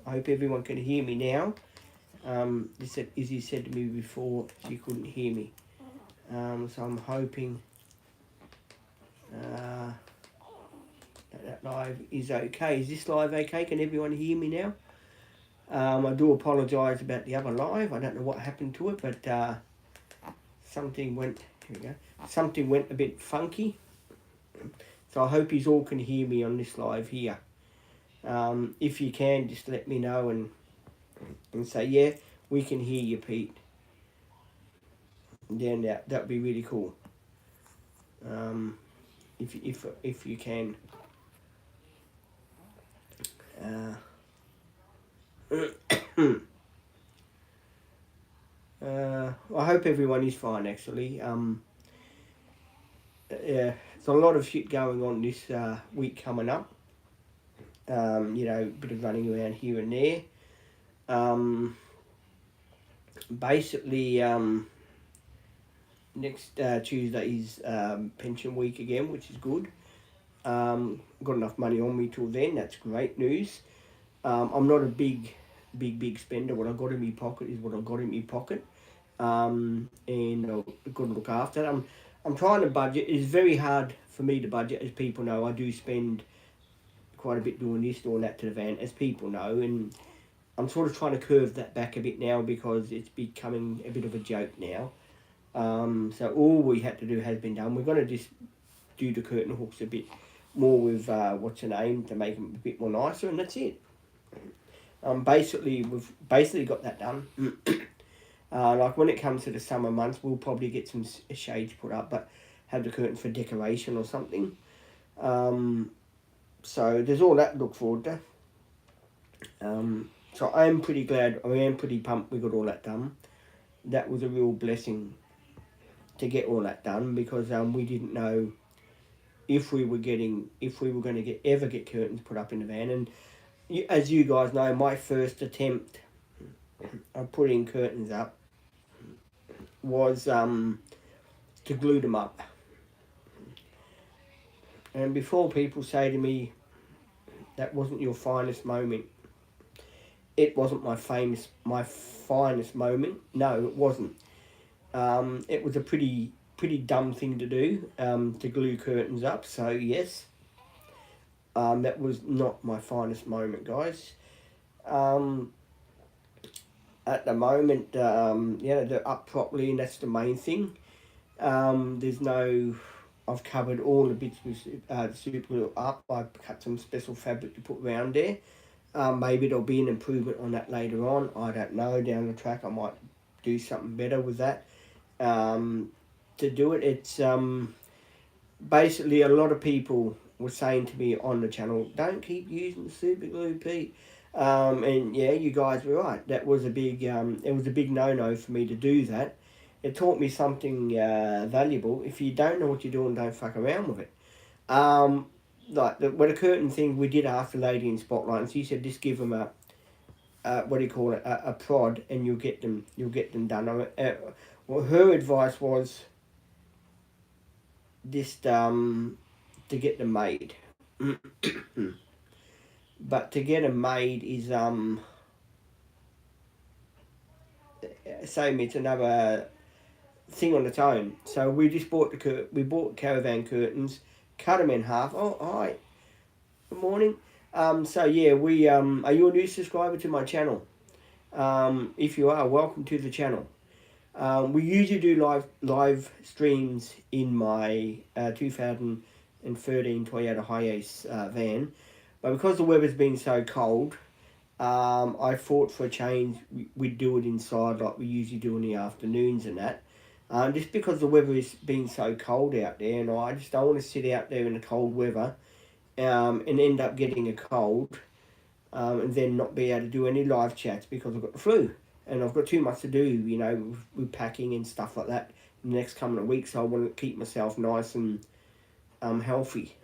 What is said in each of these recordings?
I hope everyone can hear me now. Izzy said to me before she couldn't hear me. So I'm hoping that live is okay. Is this live okay? Can everyone hear me now? I do apologise about the other live. I don't know what happened to it, but something went. Here we go. Something went a bit funky. So I hope you all can hear me on this live here. If you can, just let me know and say, yeah, we can hear you, Pete. Then that'd be really cool. If you can. I hope everyone is fine. Actually, there's a lot of shit going on this week coming up. A bit of running around here and there. Basically, next Tuesday is pension week again, which is good. Got enough money on me till then. That's great news. I'm not a big spender. What I got in my pocket is what I got in my pocket, and I've got to look after it. I'm trying to budget. It's very hard for me to budget, as people know. I do spend quite a bit doing this, doing that to the van, as people know, and I'm sort of trying to curve that back a bit now because it's becoming a bit of a joke now. So all we had to do has been done. We're going to just do the curtain hooks a bit more with what's her name to make them a bit more nicer, and that's it. We've basically got that done. Like when it comes to the summer months, we'll probably get some shades put up, but have the curtains for decoration or something. So there's all that to look forward to. So I am pretty glad, I am pretty pumped we got all that done. That was a real blessing to get all that done, because we didn't know if we were going to ever get curtains put up in the van. And as you guys know, my first attempt of putting curtains up was to glue them up. And before people say to me, that wasn't your finest moment, it wasn't my finest moment. No, it wasn't. It was a pretty dumb thing to do, to glue curtains up. So yes, that was not my finest moment, guys. At the moment, they're up properly, and that's the main thing. I've covered all the bits with super glue up. I've cut some special fabric to put around there. Maybe there'll be an improvement on that later on. I don't know. Down the track, I might do something better with that. To do it, it's basically a lot of people were saying to me on the channel, don't keep using super glue, Pete. And yeah, you guys were right. That was a big no-no for me to do that. It taught me something valuable. If you don't know what you're doing, don't fuck around with it. With a curtain thing, we did ask the lady in Spotlight, and she said just give them a prod, and you'll get them done. Well, her advice was just to get them made. But to get them made is it's another thing on its own. So we just bought caravan curtains, cut them in half. Oh, hi, good morning. So yeah, we are you a new subscriber to my channel? If you are, welcome to the channel. We usually do live streams in my 2013 Toyota Hiace van, but because the weather's been so cold, I thought for a change we'd do it inside like we usually do in the afternoons and that. Just because the weather has been so cold out there, and I just don't want to sit out there in the cold weather and end up getting a cold, and then not be able to do any live chats because I've got the flu. And I've got too much to do, with packing and stuff like that in the next couple of weeks. So I want to keep myself nice and healthy.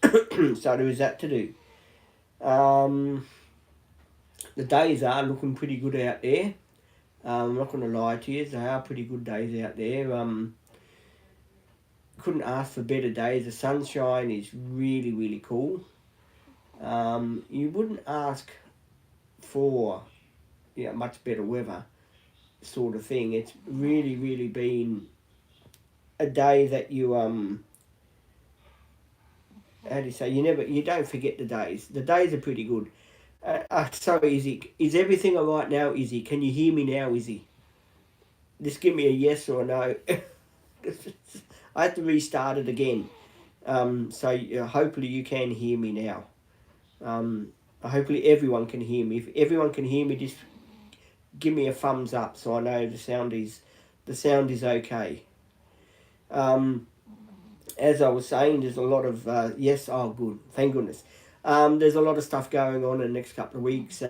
So there is that to do. The days are looking pretty good out there. I'm not going to lie to you, they are pretty good days out there. Couldn't ask for better days. The sunshine is really, really cool. You wouldn't ask for much better weather sort of thing. It's really been a day that you how do you say, you don't forget the days. The days are pretty good. So Izzy, is everything all right now, Izzy? Can you hear me now, Izzy? Just give me a yes or a no. I have to restart it again. So hopefully you can hear me now. Hopefully everyone can hear me. If everyone can hear me, just give me a thumbs up so I know the sound is okay. As I was saying, there's a lot of yes. Oh, good. Thank goodness. There's a lot of stuff going on in the next couple of weeks. Say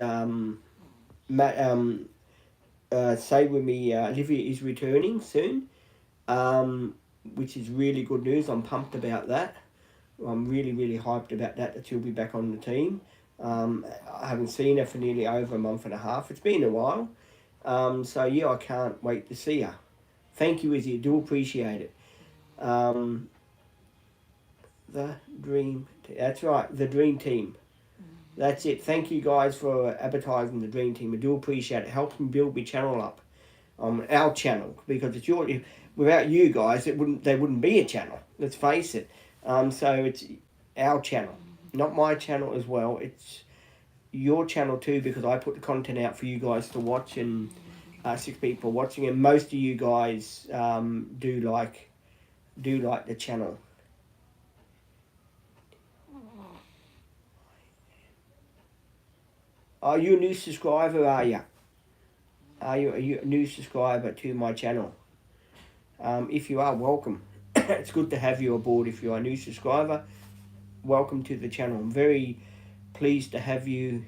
with me, Olivia is returning soon, which is really good news. I'm pumped about that. I'm really hyped about that she'll be back on the team. I haven't seen her for nearly over a month and a half. It's been a while. So yeah, I can't wait to see her. Thank you, Izzy. I do appreciate it. The Dream... That's right, the Dream Team. That's it. Thank you guys for advertising the Dream Team. I do appreciate it. It helps me build my channel up. Our channel. Because it's without you guys, there wouldn't be a channel. Let's face it. So it's our channel. Not my channel as well. It's your channel too, because I put the content out for you guys to watch, and 6 people watching, and most of you guys do like the channel. Are you a new subscriber, are you? Are you a new subscriber to my channel? If you are, welcome. It's good to have you aboard. If you are a new subscriber, welcome to the channel. I'm very pleased to have you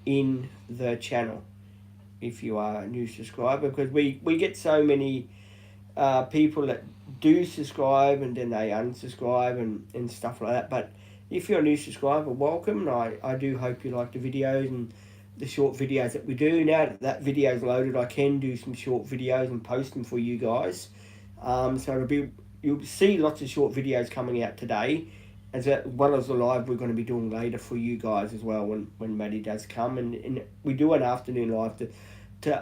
in the channel if you are a new subscriber, because we get so many people that do subscribe and then they unsubscribe and stuff like that. But if you're a new subscriber, welcome. And I do hope you like the videos and the short videos that we do. Now that video is loaded, I can do some short videos and post them for you guys. So you'll see lots of short videos coming out today, as well as the live we're going to be doing later for you guys as well when Maddie does come. And we do an afternoon live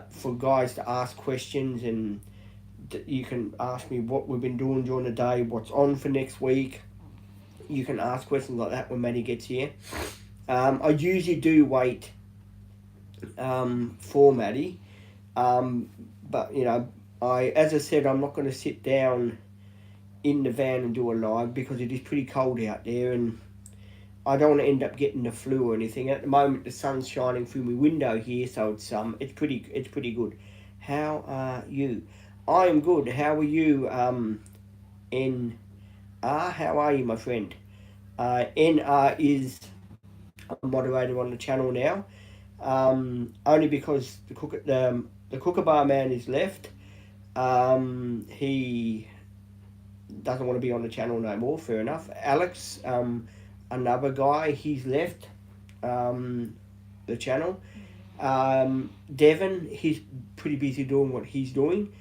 for guys to ask questions, and you can ask me what we've been doing during the day, what's on for next week. You can ask questions like that when Maddie gets here. I usually do wait for Maddie, but as I said, I'm not going to sit down in the van and do a live because it is pretty cold out there, and I don't want to end up getting the flu or anything. At the moment, the sun's shining through my window here, so it's pretty good. How are you? I am good. How are you? How are you, my friend? NR is a moderator on the channel now. Only because the Kookaburra man is left. He doesn't want to be on the channel no more. Fair enough. Alex, another guy, he's left the channel. Devon, he's pretty busy doing what he's doing.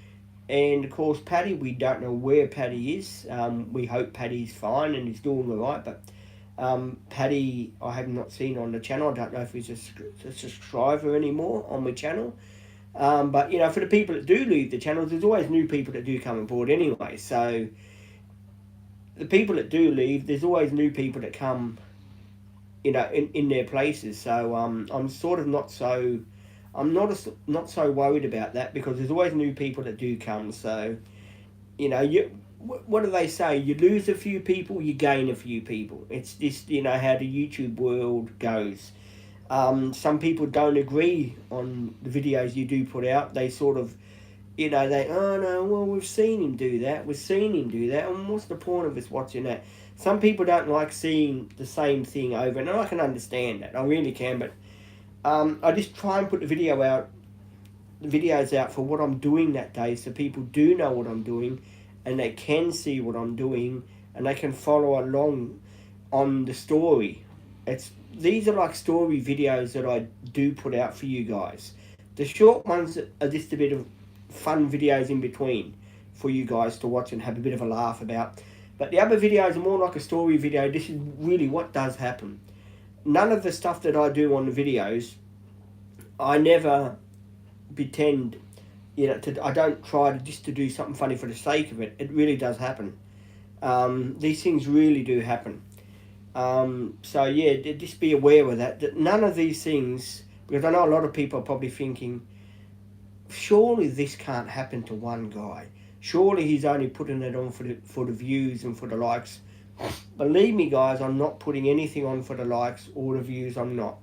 And of course, Paddy, we don't know where Paddy is. We hope Paddy's fine and he's doing all right. But Paddy, I have not seen on the channel. I don't know if he's a subscriber anymore on my channel. But for the people that do leave the channel, there's always new people that do come aboard anyway. So the people that do leave, there's always new people that come, in their places. So I'm sort of not so worried about that, because there's always new people that do come. So what do they say? You lose a few people, you gain a few people. It's just how the YouTube world goes. Some people don't agree on the videos you do put out. They sort of, we've seen him do that. And what's the point of us watching that? Some people don't like seeing the same thing over, and I can understand that. I really can, but I just try and put the videos out for what I'm doing that day, so people do know what I'm doing, and they can see what I'm doing, and they can follow along on the story. These are like story videos that I do put out for you guys. The short ones are just a bit of fun videos in between for you guys to watch and have a bit of a laugh about. But the other videos are more like a story video. This is really what does happen. None of the stuff that I do on the videos, I never pretend, I don't try to do something funny for the sake of it. It really does happen. These things really do happen. So yeah, just be aware of that none of these things, because I know a lot of people are probably thinking, surely this can't happen to one guy. Surely he's only putting it on for the views and for the likes. Believe me, guys, I'm not putting anything on for the likes or the views. I'm not.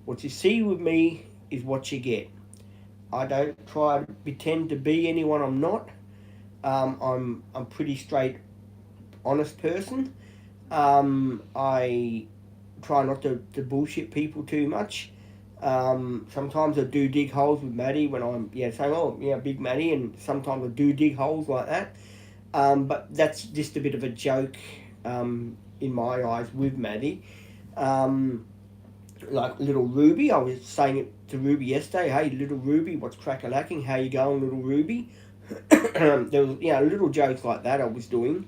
What you see with me is what you get. I don't try to pretend to be anyone I'm not. I'm pretty straight, honest person. I try not to bullshit people too much. Sometimes I do dig holes with Maddie when I'm saying, oh yeah, big Maddie, and sometimes I do dig holes like that. But that's just a bit of a joke in my eyes with Maddie. Like little Ruby, I was saying it to Ruby yesterday. Hey, little Ruby, what's crack-a-lacking? How you going, little Ruby? There was little jokes like that I was doing.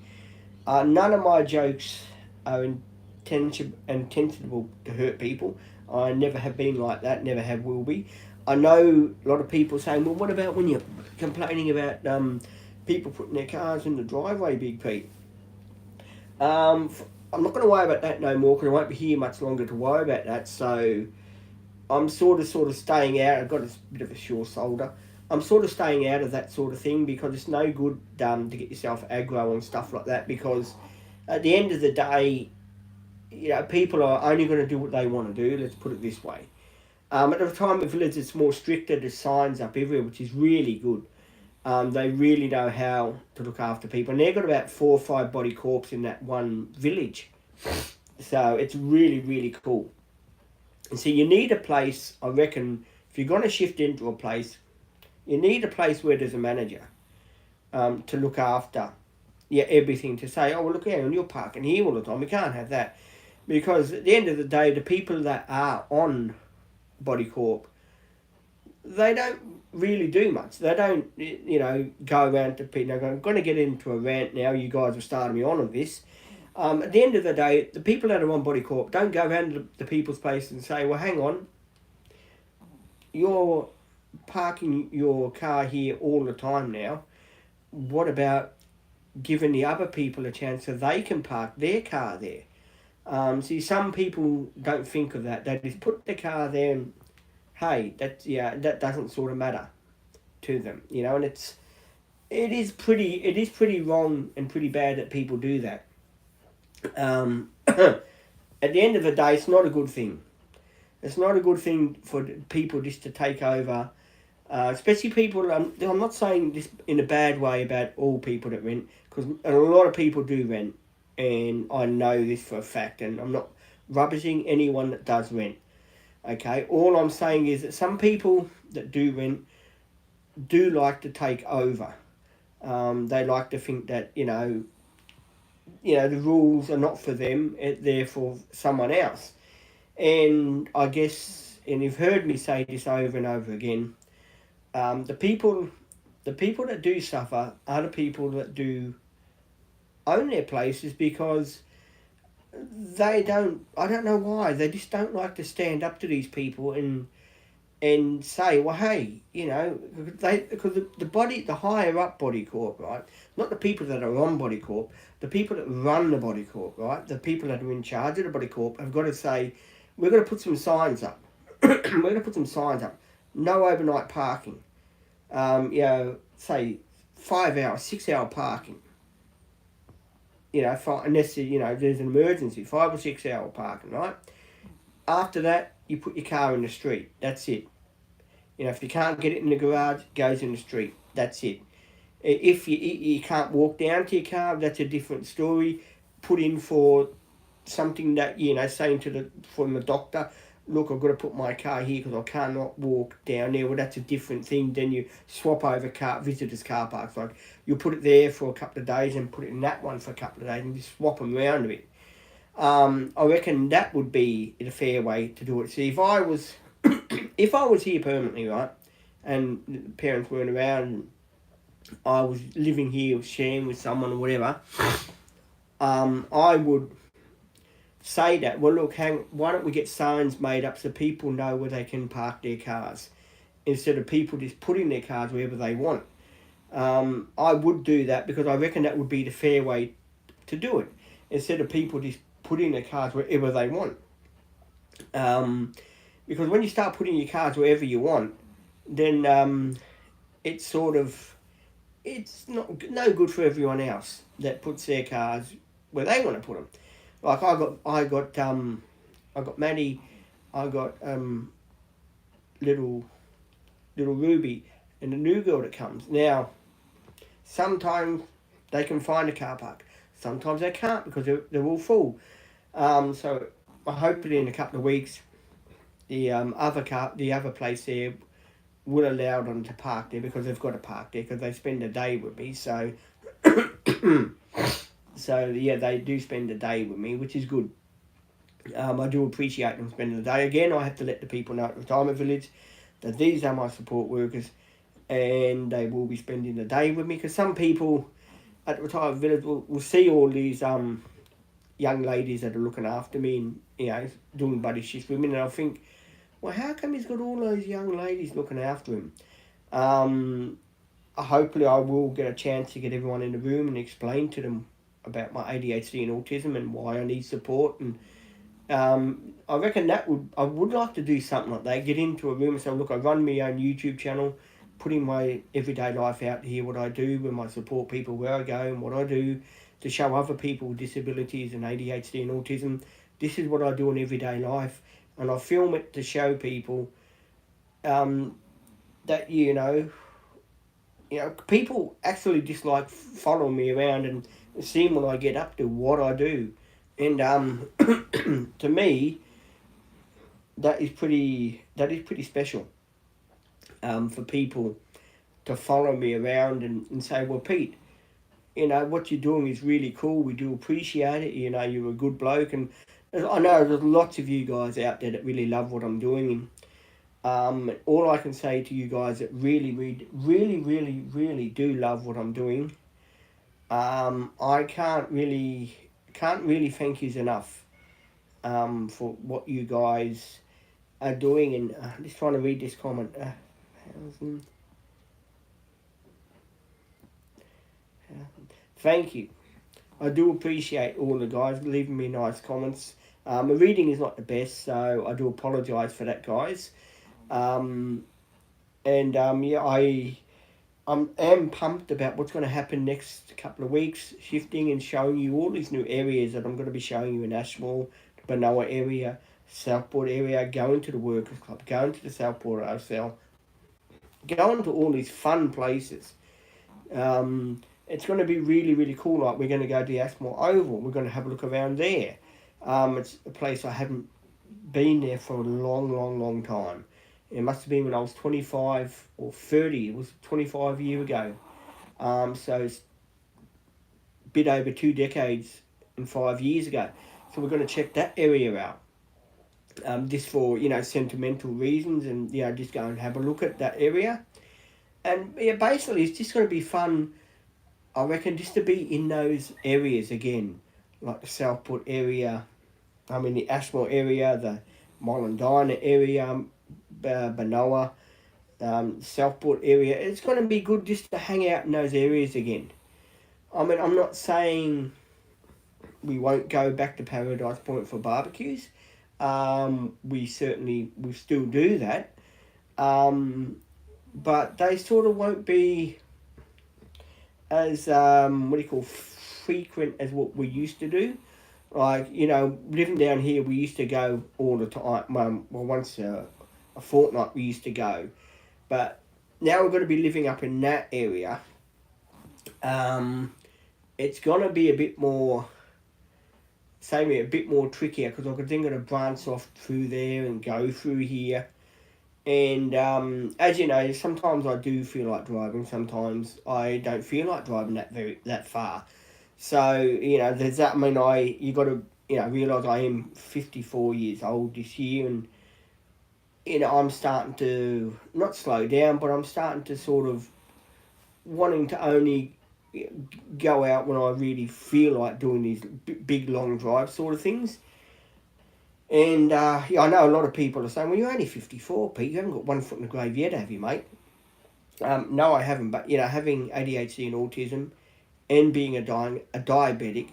None of my jokes are intentional to hurt people. I never have been like that, never have will be. I know a lot of people saying, well, what about when you're complaining about people putting their cars in the driveway, Big Pete? I'm not going to worry about that no more, because I won't be here much longer to worry about that. So I'm sort of staying out. I've got a bit of a sure shoulder. I'm sort of staying out of that sort of thing, because it's no good to get yourself aggro and stuff like that, because at the end of the day, people are only going to do what they want to do. Let's put it this way. At the time of village, it's more stricter. There's signs up everywhere, which is really good. They really know how to look after people. And they've got about 4 or 5 body corps in that one village. So it's really, really cool. And so you need a place, I reckon, if you're going to shift into a place, you need a place where there's a manager to look after everything, to say, oh, well, look here, and you're parking here all the time. We can't have that. Because at the end of the day, the people that are on Body Corp, they don't really do much. They don't, go around to people. I'm going to get into a rant now. You guys have started me on this. At the end of the day, the people that are on Body Corp don't go around to the people's place and say, well, hang on, you're parking your car here all the time now. What about giving the other people a chance so they can park their car there? See, some people don't think of that. They just put the car there and, hey, that doesn't sort of matter to them, and it is pretty wrong and pretty bad that people do that. At the end of the day, it's not a good thing. It's not a good thing for people just to take over, especially people. I'm not saying this in a bad way about all people that rent, because a lot of people do rent, and I know this for a fact, and I'm not rubbishing anyone that does rent. Okay, all I'm saying is that some people that do rent do like to take over. They like to think that the rules are not for them; they're for someone else. And I guess, and you've heard me say this over and over again, the people that do suffer are the people that do own their places, because I don't know why, they just don't like to stand up to these people and say, well, hey, because the higher up Body Corp, right, not the people that are on Body Corp, the people that run the Body Corp, right, the people that are in charge of the Body Corp have got to say, we're going to put some signs up. We're going to put some signs up. No overnight parking. Say 5 hour, 6 hour parking. Unless there's an emergency, 5 or 6 hour parking, right? After that, you put your car in the street. That's it. If you can't get it in the garage, it goes in the street. That's it. If you can't walk down to your car, that's a different story. Put in for something that, saying from the doctor, look, I've got to put my car here because I cannot walk down there. Well, that's a different thing. Then you swap over visitors' car parks. Like, you put it there for a couple of days and put it in that one for a couple of days and just swap them around a bit. I reckon that would be the fair way to do it. See, if I was here permanently, right, and the parents weren't around, and I was living here, sharing with someone or whatever, I would say that, well, look, why don't we get signs made up so people know where they can park their cars instead of people just putting their cars wherever they want. I would do that because I reckon that would be the fair way to do it instead of people just putting their cars wherever they want. Because when you start putting your cars wherever you want, then it's sort of, it's no good for everyone else that puts their cars where they want to put them. Like I got Maddie, I got little Ruby, and the new girl that comes. Now, sometimes they can find a car park, sometimes they can't because they're all full. So hopefully in a couple of weeks, the other place there will allow them to park there because they've got to park there because they spend a day with me. So, so yeah, they do spend a day with me, which is good. I do appreciate them spending the day. Again, I have to let the people know at the retirement village that these are my support workers, and they will be spending the day with me because some people at the retirement village will see all these young ladies that are looking after me and, you know, doing buddy shifts with me, and I think, well, how come he's got all those young ladies looking after him? Hopefully I will get a chance to get everyone in the room and explain to them about my ADHD and autism and why I need support. And I reckon I would like to do something like that, get into a room and say, look, I run my own YouTube channel, putting my everyday life out here, what I do when I support people, where I go and what I do to show other people with disabilities and ADHD and autism. This is what I do in everyday life, and I film it to show people that, you know, people actually just like follow me around and seeing what I get up to, what I do. And to me, that is pretty special for people to follow me around and say, well, Pete, you know, what you're doing is really cool. We do appreciate it. You know, you're a good bloke. And I know there's lots of you guys out there that really love what I'm doing. And all I can say to you guys that really do love what I'm doing, I can't really thank you enough for what you guys are doing. And just trying to read this comment. Thank you. I do appreciate all the guys leaving me nice comments. My reading is not the best, so I do apologise for that, guys. Yeah, I am pumped about what's going to happen next couple of weeks, shifting and showing you all these new areas that I'm going to be showing you in Ashmore, the Benoa area, Southport area, going to the Workers Club, going to the Southport Hotel, going to all these fun places. It's going to be really cool. Like, we're going to go to the Ashmore Oval. We're going to have a look around there. It's a place I haven't been there for a long time. It must have been when I was 25 or 30. It was 25 years ago. So it's a bit over 2 decades and 5 years ago. So we're going to check that area out. Just for, you know, sentimental reasons, and, you know, just go and have a look at that area. And yeah, basically it's just going to be fun, I reckon, just to be in those areas again, like the Southport area, the Ashmore area, the Mollendina area, Benoa, Southport area. It's going to be good just to hang out in those areas again. I mean, I'm not saying we won't go back to Paradise Point for barbecues. We still do that. But they sort of won't be as frequent as what we used to do. Like, you know, living down here, we used to go all the time. Once a fortnight we used to go, but now we're going to be living up in that area. It's going to be a bit more trickier because I'm going to branch off through there and go through here. And as you know, sometimes I do feel like driving, sometimes I don't feel like driving that far. So, you know, there's that. I mean, you got to, you know, realise I am 54 years old this year, and, you know, I'm starting to not slow down, but I'm starting to sort of wanting to only go out when I really feel like doing these big long drive sort of things. And yeah, I know a lot of people are saying, well, you're only 54, Pete. You haven't got one foot in the grave yet, have you, mate? No, I haven't. But, having ADHD and autism and being a diabetic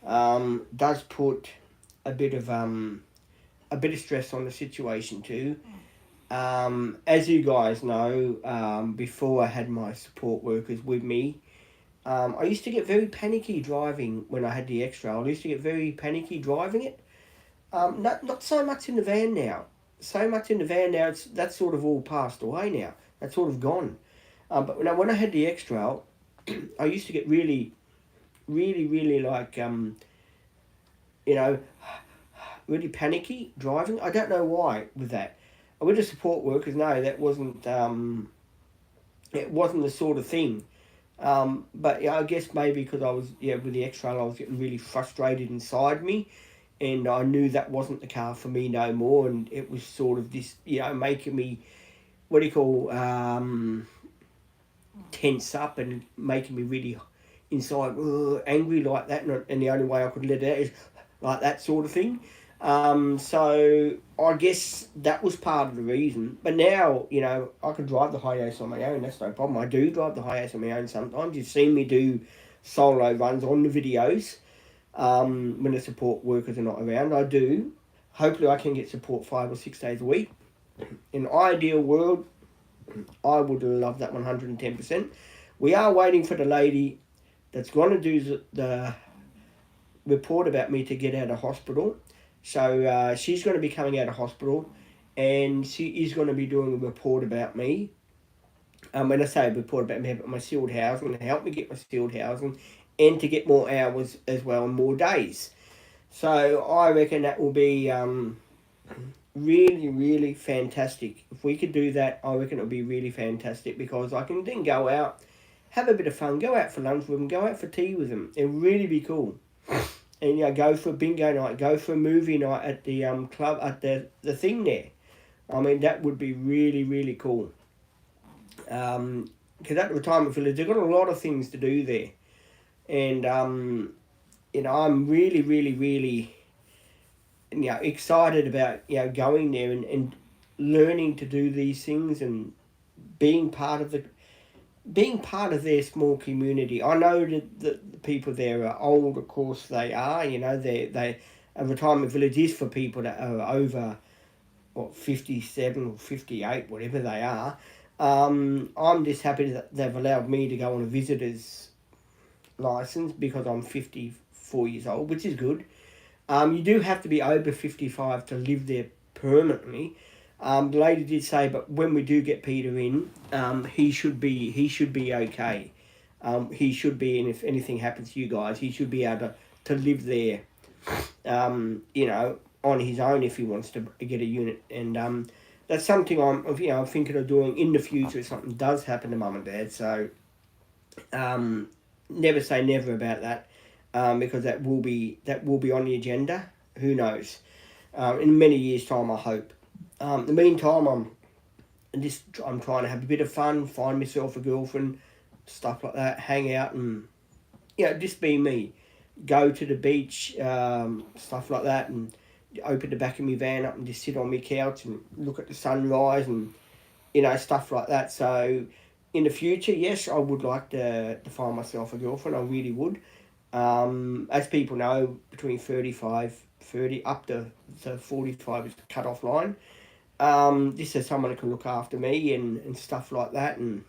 does put a bit of stress on the situation too. As you guys know, before I had my support workers with me, I used to get very panicky driving when I had the extra. I used to get very panicky driving it. Not so much in the van now. So much in the van now. That's sort of all passed away now. That's sort of gone. But when I had the extra, I used to get really, really, really like you know, really panicky driving. I don't know why with that. With the support workers, no, that wasn't. It wasn't the sort of thing. But yeah, I guess maybe because I was with the extra, I was getting really frustrated inside me, and I knew that wasn't the car for me no more, and it was sort of this making me what do you call tense up and making me really inside angry like that, and the only way I could let it out is like that sort of thing. So I guess that was part of the reason. But now, I can drive the Hiace on my own. That's no problem. I do drive the Hiace on my own sometimes. You've seen me do solo runs on the videos when the support workers are not around. I do. Hopefully I can get support 5 or 6 days a week. In an ideal world, I would love that 110%. We are waiting for the lady that's going to do the report about me to get out of hospital. So she's going to be coming out of hospital, and she is going to be doing a report about me. When I say a report about me, about my sealed housing, to help me get my sealed housing, and to get more hours as well and more days. So I reckon that will be really, really fantastic. If we could do that, I reckon it would be really fantastic, because I can then go out, have a bit of fun, go out for lunch with them, go out for tea with them. It would really be cool. And go for a bingo night, go for a movie night at the club, at the thing there. I mean, that would be really, really cool. Because at the retirement village, they've got a lot of things to do there. And, I'm really, really, really, excited about, going there and learning to do these things and being part of their small community. I know that the people there are old, of course they are. A retirement village is for people that are over 57 or 58, whatever they are. I'm just happy that they've allowed me to go on a visitor's license because I'm 54 years old, which is good. You do have to be over 55 to live there permanently. The lady did say, but when we do get Peter in, he should be okay. He should be, and if anything happens to you guys, he should be able to live there, on his own if he wants to get a unit. And that's something I'm thinking of doing in the future if something does happen to Mum and Dad. So never say never about that, because that will be on the agenda. Who knows? In many years' time, I hope. In the meantime, I'm trying to have a bit of fun, find myself a girlfriend, stuff like that, hang out and just be me. Go to the beach, stuff like that, and open the back of my van up and just sit on my couch and look at the sunrise and stuff like that. So in the future, yes, I would like to find myself a girlfriend. I really would. As people know, between 30 up to 45 is the cut-off line. Just as someone that can look after me and stuff like that, and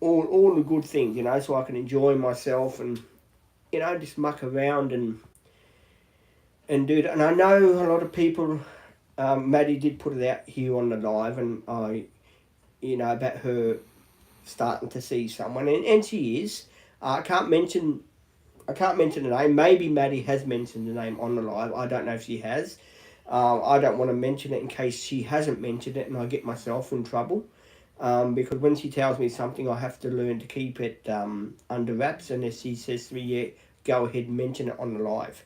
all the good things, so I can enjoy myself and, just muck around and do that. And I know a lot of people, Maddie did put it out here on the live, and about her starting to see someone, and she is. I can't mention the name. Maybe Maddie has mentioned the name on the live. I don't know if she has. I don't want to mention it in case she hasn't mentioned it and I get myself in trouble. Because when she tells me something, I have to learn to keep it under wraps. And if she says to me, yeah, go ahead and mention it on the live.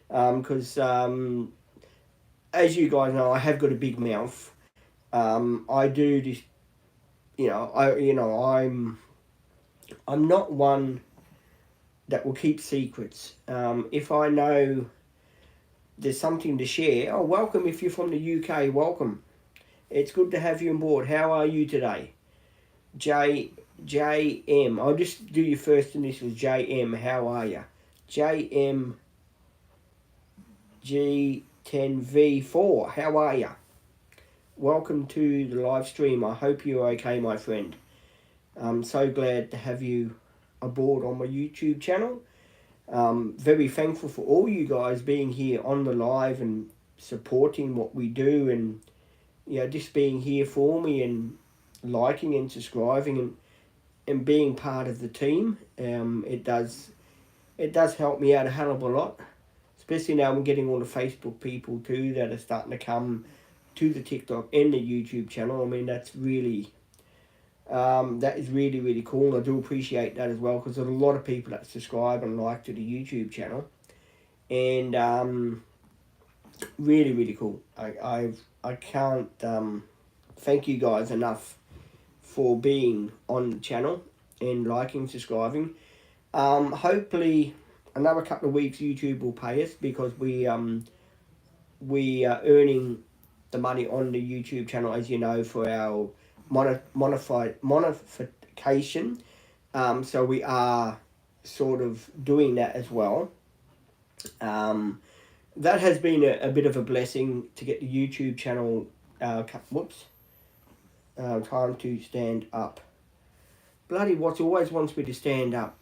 Because as you guys know, I have got a big mouth. I do this, I'm not one that will keep secrets. If I know there's something to share. Oh, welcome if you're from the UK. Welcome. It's good to have you on board. How are you today? JM. I'll just do your first initials. JM. How are you? JMG10V4. How are you? Welcome to the live stream. I hope you're okay, my friend. I'm so glad to have you aboard on my YouTube channel. Very thankful for all you guys being here on the live and supporting what we do, and just being here for me and liking and subscribing and being part of the team. It does help me out a hell of a lot, especially now I'm getting all the Facebook people too that are starting to come to the TikTok and the YouTube channel. I mean, that's really that is really, really cool. I do appreciate that as well, because there's a lot of people that subscribe and like to the YouTube channel, and really, really cool. I can't thank you guys enough for being on the channel and liking, subscribing. Hopefully another couple of weeks YouTube will pay us, because we are earning the money on the YouTube channel, as you know, for our monetization. So we are sort of doing that as well. That has been a bit of a blessing to get the YouTube channel. Time to stand up. Bloody Watts always wants me to stand up.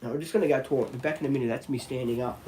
Now, I'm just going to go talk. Be back in a minute. That's me standing up.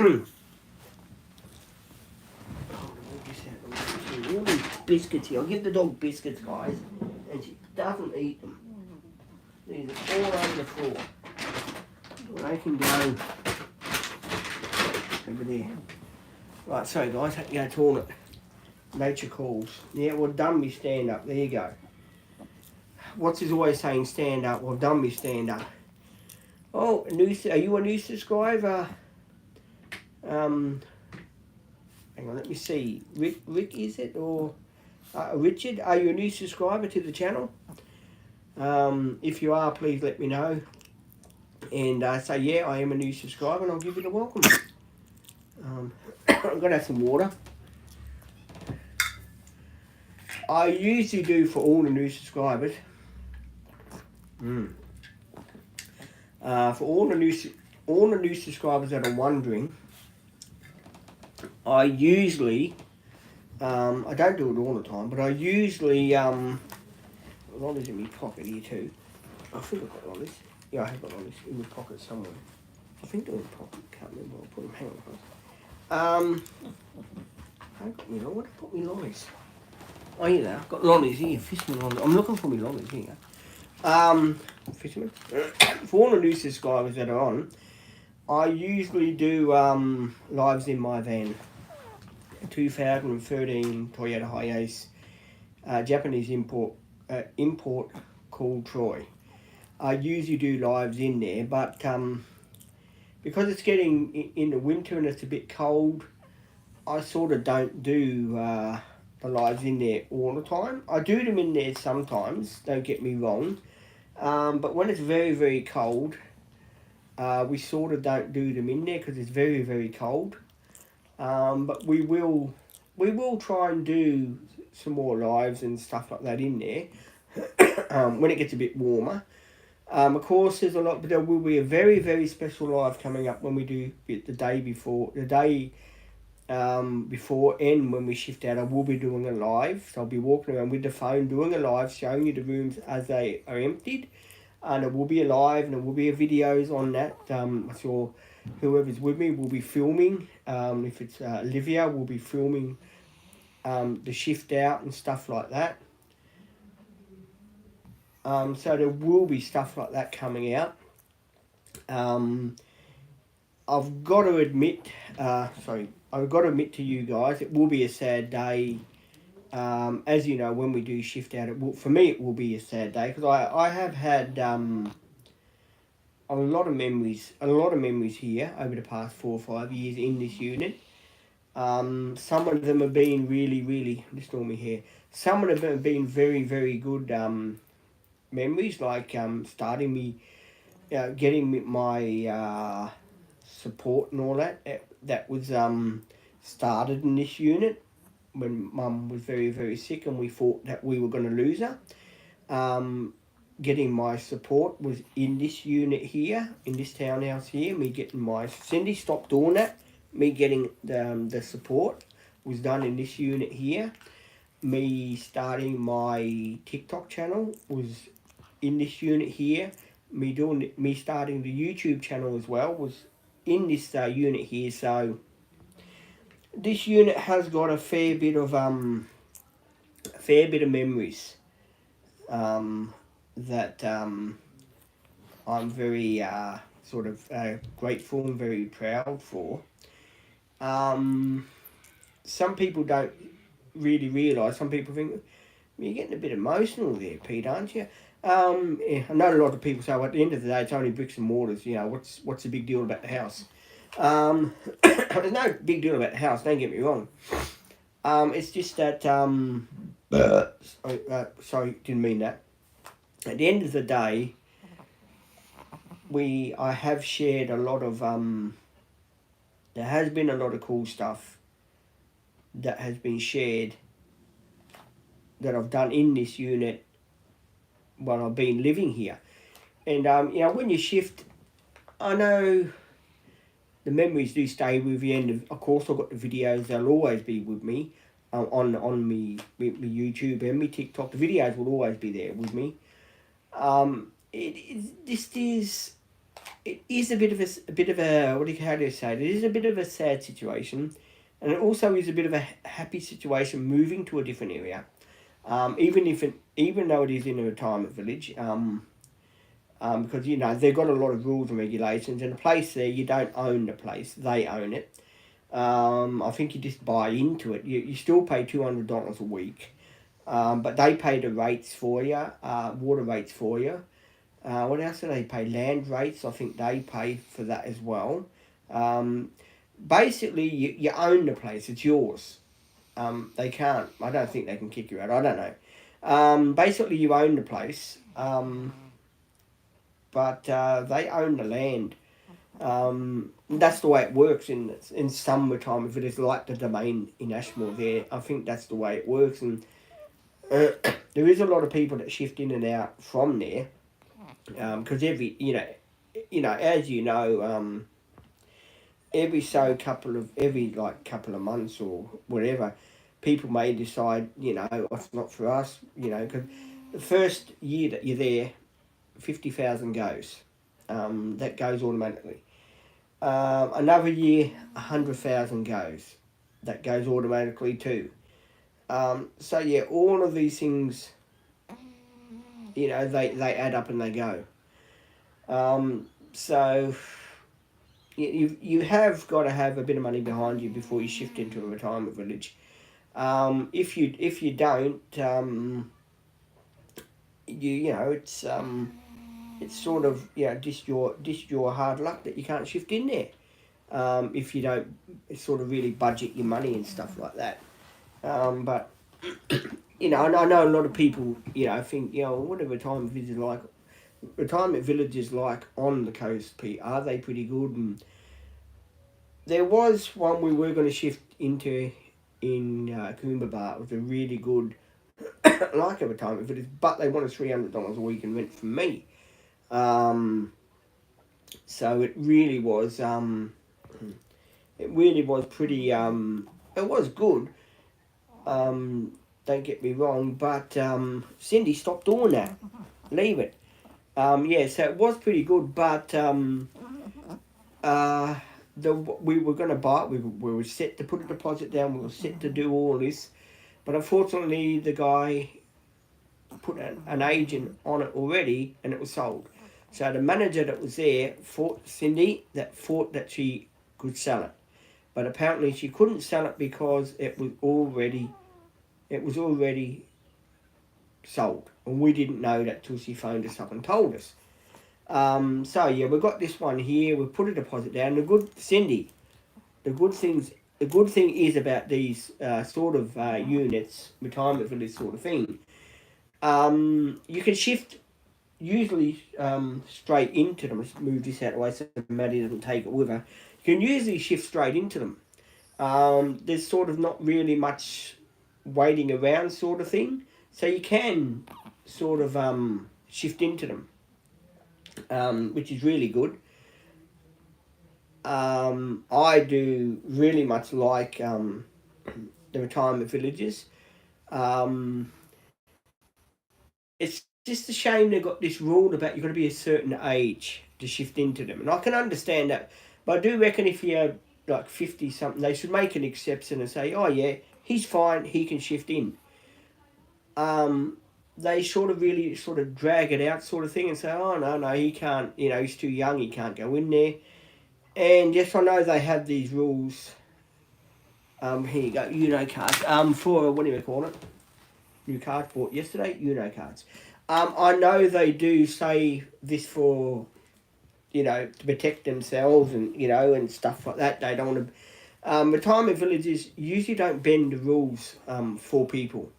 All these biscuits here. I'll give the dog biscuits, guys, and she doesn't eat them. These are all over the floor. They can go over there. Right, sorry guys, I have to go toilet. Nature calls. Yeah, well, done me stand up. There you go. What's is always saying stand up? Well, done me stand up. Oh, are you a new subscriber? Hang on, let me see. Rick is it, or Richard? Are you a new subscriber to the channel? If you are, please let me know. And say, yeah, I am a new subscriber, and I'll give you the welcome. I'm going to have some water. I usually do for all the new subscribers. For all the new subscribers that are wondering, I usually, I don't do it all the time, but I usually, lollies in my pocket here too. I think I've got lollies. Yeah, I have got lollies in my pocket somewhere. I think they're in my pocket. Can't remember. I'll put them. Hang on. I got me lollies. Where did I put me lollies? Oh, yeah, I've got lollies here. Fisherman lollies. I'm looking for me lollies here. Fisherman. For all the new subscribers that are on, I usually do lives in my van. 2013 Toyota Hiace, Japanese import called Troy. I usually do lives in there, but because it's getting in the winter and it's a bit cold, I sort of don't do the lives in there all the time. I do them in there sometimes, don't get me wrong, but when it's very, very cold, we sort of don't do them in there because it's very, very cold. But we will try and do some more lives and stuff like that in there when it gets a bit warmer. Of course, there will be a very, very special live coming up when we do it the day before and when we shift out. I will be doing a live, so I'll be walking around with the phone doing a live, showing you the rooms as they are emptied. and it will be live, and it will be videos on that. So whoever's with me will be filming. If it's Olivia, will be filming the shift out and stuff like that. So there will be stuff like that coming out. I've got to admit, I've got to admit to you guys, it will be a sad day. As you know, when we do shift out, for me it will be a sad day, because I have had a lot of memories here over the past 4 or 5 years in this unit. Some of them have been really, just ignore me here. Some of them have been very good memories, like starting me, getting my support and all that. That was started in this unit when Mum was very sick, and we thought that we were going to lose her. Getting my support was in this unit here, in this townhouse here. Me getting my Cindy stopped doing that. Me getting the support was done in this unit here. Me starting my TikTok channel was in this unit here. Me starting the YouTube channel as well was in this unit here. So this unit has got a fair bit of memories that I'm very grateful and very proud for. Some people don't really realise. Some people think, you're getting a bit emotional there, Pete, aren't you? Yeah, I know a lot of people say, well, at the end of the day, it's only bricks and mortars. You know, what's the big deal about the house? There's no big deal about the house, don't get me wrong. It's just that, sorry, didn't mean that. At the end of the day, I have shared a lot of, there has been a lot of cool stuff that has been shared that I've done in this unit while I've been living here. And, when you shift, I know the memories do stay with you, and of course I've got the videos, they'll always be with me on me YouTube and me TikTok. The videos will always be there with me. It is a bit of a how do you say it? It is a bit of a sad situation, and it also is a bit of a happy situation moving to a different area. Even though it is in a retirement village, because they've got a lot of rules and regulations, and the place there, you don't own the place, they own it. I think you just buy into it. You still pay $200 a week, but they pay the rates for you, water rates for you. What else do they pay? Land rates, I think they pay for that as well. Basically, you own the place, it's yours. I don't think they can kick you out, I don't know. Basically, you own the place, but they own the land. That's the way it works in some retirement villages, like the Domain in Ashmore there. I think that's the way it works, and there is a lot of people that shift in and out from there, because every couple of months or whatever, people may decide, it's not for us, because the first year that you're there, 50,000 goes. That goes automatically. Another year, 100,000 goes. That goes automatically too. So yeah, all of these things, they add up and they go. So you have got to have a bit of money behind you before you shift into a retirement village. If you don't, it's sort of just your hard luck that you can't shift in there. If you don't sort of really budget your money and stuff like that. But I know a lot of people think what are retirement villages like? Retirement villages like on the coast, Pete, are they pretty good? And there was one we were going to shift into in Coombaba. It was a really good like a retirement village, but they wanted $300 a week and rent from me. So it really was pretty it was good. Don't get me wrong, but Cindy, stop doing that. Leave it. Yeah, so it was pretty good, but we were going to buy it. We were set to put a deposit down. We were set to do all this, but unfortunately, the guy put an agent on it already, and it was sold. So the manager that was there thought that she could sell it, but apparently she couldn't sell it because it was already sold, and we didn't know that till she phoned us up and told us. So yeah, we've got this one here. We put a deposit down. The good thing is about these sort of units, retirement village sort of thing. You can shift usually straight into them. Let's move this out of the way so Maddie doesn't take it with her. You can usually shift straight into them. There's sort of not really much waiting around sort of thing. So you can sort of shift into them, which is really good. I do really much like the retirement villages. It's just a shame they've got this rule about you've got to be a certain age to shift into them. And I can understand that. But I do reckon if you're like 50-something, they should make an exception and say, oh yeah, he's fine, he can shift in. They sort of drag it out sort of thing and say, oh no, he can't, he's too young, he can't go in there. And yes, I know they have these rules. Here you go, cards. For, what do you call it? New cards bought yesterday, cards. I know they do say this for, to protect themselves and, and stuff like that. They don't want to... retirement villages usually don't bend the rules for people.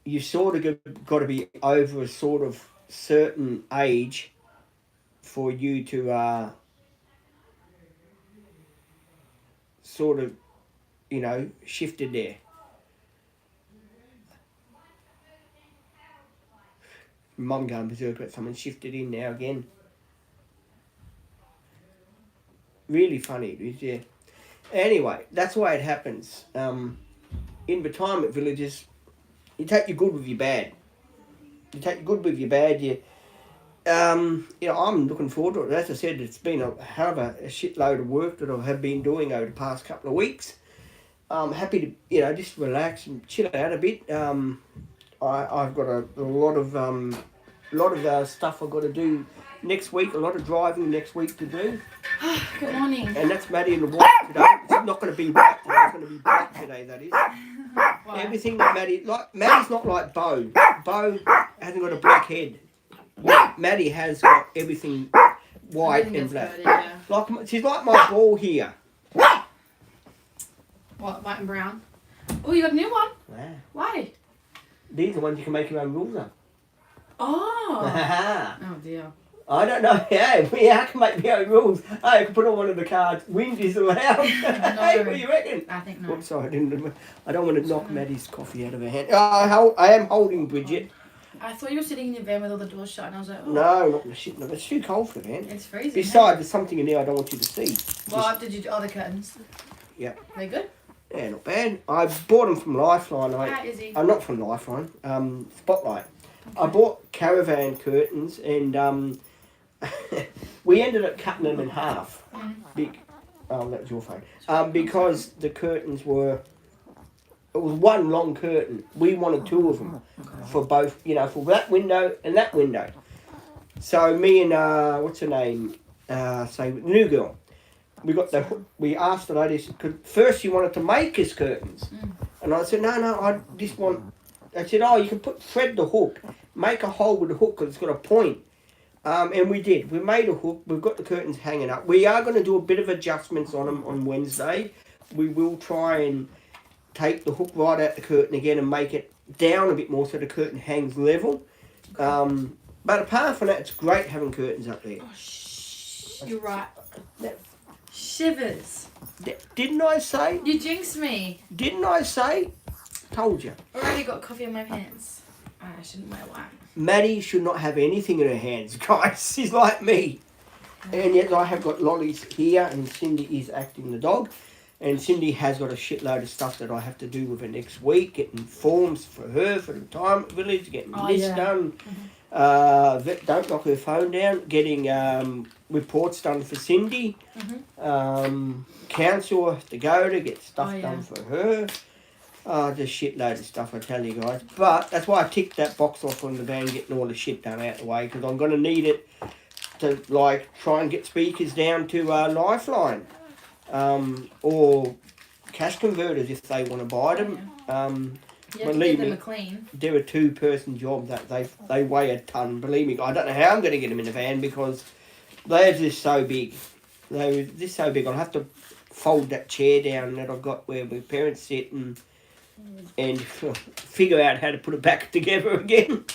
You sort of got to be over a sort of certain age for you to sort of, shift it there. Mum going berserk about someone shifted in now again. Really funny, yeah. Anyway, that's why it happens. In retirement villages, you take your good with your bad. I'm looking forward to it. As I said, it's been a hell of a shitload of work that I have been doing over the past couple of weeks. I'm happy to, just relax and chill out a bit. I've got a lot of stuff I've got to do next week. A lot of driving next week to do. Good morning. And that's Maddie in the white today. It's not going to be white today. It's going to be black today. That is. Why? Everything that Maddie's not like Bo. Bo hasn't got a black head. Maddie has got everything white and black. Good, yeah. She's like my ball here. What, white and brown? Oh, you got a new one? Yeah. Why? These are the ones you can make your own rules on. Oh. Oh dear. I don't know. Yeah, I can make my own rules. I can put on one of the cards. Wind is allowed. No. Hey, what do you reckon? I think no. Oops, sorry, I don't want to knock Maddie's coffee out of her hand. I am holding Bridget. I thought you were sitting in your van with all the doors shut, and I was like, oh. No, not the shit. No, it's too cold for the van. It's freezing. Besides, there's something in there I don't want you to see. Well, did you do all the curtains? Yeah. They good? Yeah, not bad. I bought them from Lifeline. Hi, Izzy. I'm not from Lifeline. Spotlight. Okay. I bought caravan curtains, and we ended up cutting them in half. That was your phone. Because the curtains were... It was one long curtain. We wanted two of them for both, for that window and that window. So me and, what's her name, new girl, we asked the ladies, because first she wanted to make us curtains. And I said, no, I just want, I said, you can thread the hook, make a hole with the hook because it's got a point. And we did. We made a hook. We've got the curtains hanging up. We are going to do a bit of adjustments on them on Wednesday. We will try and take the hook right out the curtain again and make it down a bit more so the curtain hangs level. But apart from that, it's great having curtains up there. Oh, you're right. Shivers. Didn't I say? You jinxed me. Didn't I say? Told you. Already got coffee on my pants. I shouldn't wear white. Maddie should not have anything in her hands, guys. She's like me. And yet I have got lollies here, and Cindy is acting the dog. And Cindy has got a shitload of stuff that I have to do with her next week, getting forms for her for the retirement village, getting this done. Don't knock her phone down, getting reports done for Cindy. Council have to go to get stuff done for her. Just shitload of stuff, I tell you guys. But that's why I ticked that box off on the van, getting all the shit done out the way, because I'm going to need it to, like, try and get speakers down to Lifeline. Or cash converters if they want to buy them. Believe me, they're a 2-person job. That they weigh a ton. Believe me, I don't know how I'm going to get them in the van because they're just so big. They're just so big. I'll have to fold that chair down that I've got where my parents sit and figure out how to put it back together again.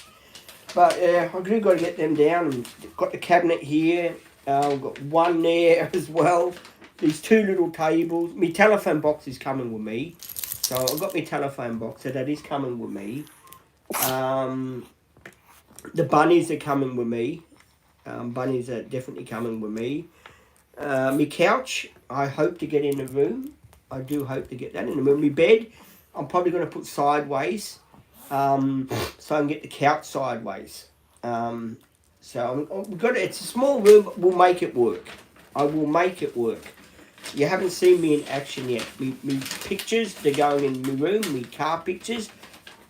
But I've really got to get them down. And got the cabinet here. I've got one there as well. These 2 little tables. My telephone box is coming with me. So I've got my telephone box, so that is coming with me. The bunnies are coming with me. Bunnies are definitely coming with me. My couch, I hope to get in the room. I do hope to get that in the room. My bed, I'm probably going to put sideways. So I can get the couch sideways. It's a small room, but we'll make it work. I will make it work. You haven't seen me in action yet. Me pictures, they're going in my room, me car pictures.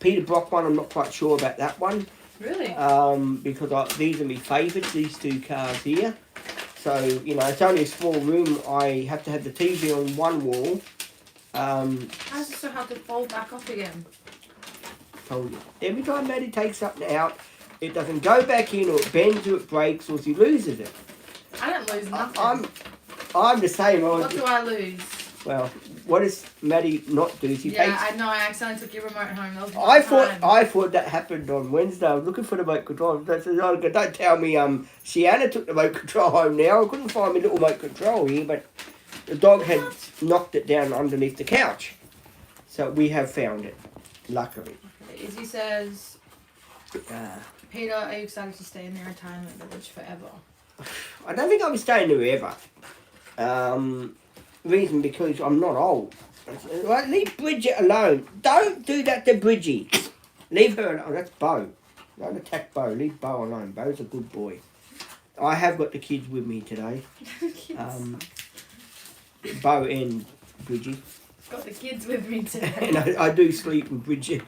Peter Brock one, I'm not quite sure about that one. Really? Because these are my favourites, these 2 cars here. So, it's only a small room. I have to have the TV on one wall. How's it so hard to fold back up again? Told you. Every time Maddie takes something out, it doesn't go back in, or it bends, or it breaks, or she loses it. I don't lose nothing. I'm the same. What do I lose? Well, what does Maddie not do? I know. I accidentally took your remote home. That was I thought that happened on Wednesday. I was looking for the remote control. Don't tell me Sienna took the remote control home now. I couldn't find my little remote control here, but the dog had knocked it down underneath the couch. So we have found it, luckily. Okay, Izzy says, Peter, are you excited to stay in the retirement village forever? I don't think I'm staying there ever. Reason because I'm not old. Right, leave Bridget alone. Don't do that to Bridgie. Leave her alone. That's Bo. Don't attack Bo. Leave Bo alone. Bo's a good boy. I have got the kids with me today. Bo and Bridgie. Got the kids with me today. And I do sleep with Bridget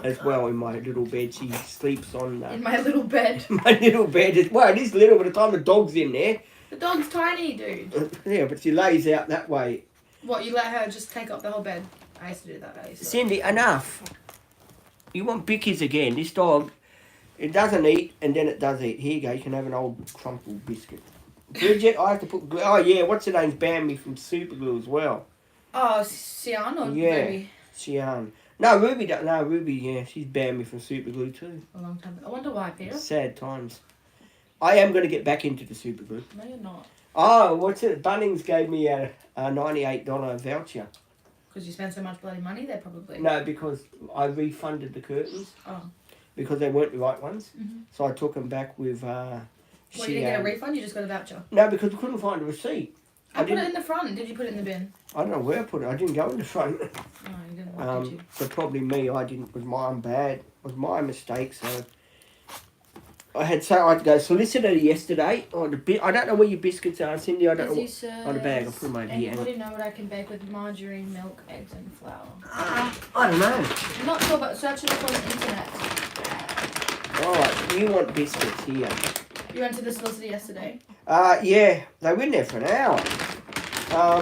as well in my little bed. She sleeps on... in my little bed. My little bed. Well, it is little by the time the dog's in there. The dog's tiny, dude. Yeah, but she lays out that way. What, you let her just take up the whole bed? I used to do that. Cindy, enough. You want bickies again. This dog, it doesn't eat and then it does eat. Here you go, you can have an old crumpled biscuit. Bridget, I have to put... Oh, yeah, what's her name's banned me from super glue as well. Oh, Sian or Ruby? Sian. No, Ruby, yeah, she's banned me from super glue too. A long time. I wonder why, Peter. Sad times. I am going to get back into the super glue. No, you're not. Oh, what's it? Bunnings gave me a $98 voucher. Because you spent so much bloody money there, probably. No, because I refunded the curtains. Oh. Because they weren't the right ones. Mm-hmm. So I took them back with... Well, you didn't get a refund? You just got a voucher? No, because I couldn't find a receipt. I put it in the front. Did you put it in the bin? I don't know where I put it. I didn't go in the front. Oh, you didn't. Did you? But probably me. I didn't. It was my bad. It was my mistake. So I had to go solicitor yesterday. I don't know where your biscuits are, Cindy. I don't know. On the bag. I'll put them over here. Anybody know what I can bake with margarine, milk, eggs, and flour? I don't know. I'm not sure, but search it up on the internet. Alright, you want biscuits here. You went to the solicitor yesterday? Yeah, they were in there for an hour.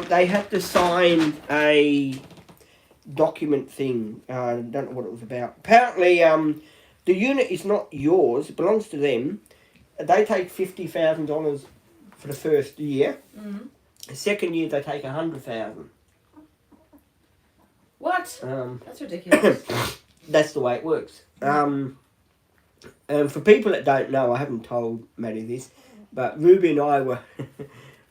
They had to sign a document thing. I don't know what it was about. Apparently, the unit is not yours. It belongs to them. They take $50,000 for the first year. Mm-hmm. The second year, they take $100,000. What? That's ridiculous. That's the way it works. For people that don't know, I haven't told Maddie this, but Ruby and I were